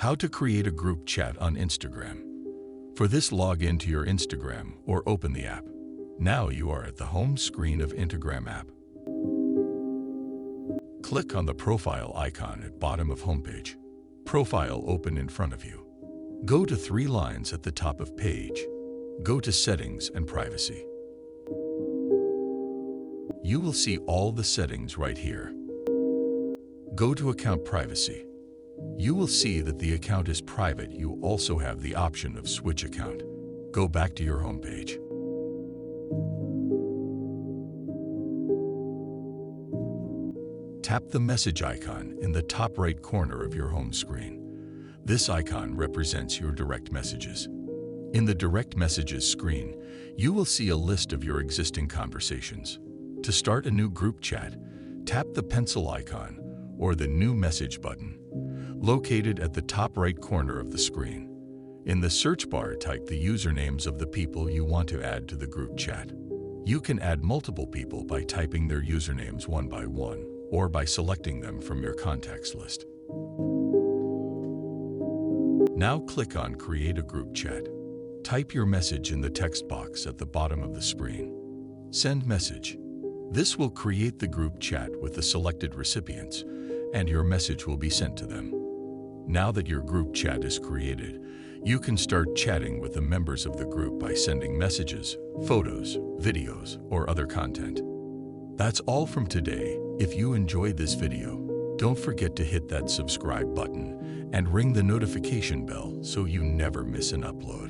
How to create a group chat on Instagram. For this, log into your Instagram or open the app. Now you are at the home screen of Instagram app. Click on the profile icon at bottom of homepage. Profile open in front of you. Go to three lines at the top of page. Go to Settings and Privacy. You will see all the settings right here. Go to Account Privacy. You will see that the account is private. You also have the option of Switch Account. Go back to your homepage. Tap the message icon in the top right corner of your home screen. This icon represents your direct messages. In the direct messages screen, you will see a list of your existing conversations. To start a new group chat, tap the pencil icon or the new message button, located at the top right corner of the screen. In the search bar, type the usernames of the people you want to add to the group chat. You can add multiple people by typing their usernames one by one, or by selecting them from your contacts list. Now click on Create a Group Chat. Type your message in the text box at the bottom of the screen. Send message. This will create the group chat with the selected recipients, and your message will be sent to them. Now that your group chat is created, you can start chatting with the members of the group by sending messages, photos, videos, or other content. That's all from today. If you enjoyed this video, don't forget to hit that subscribe button and ring the notification bell so you never miss an upload.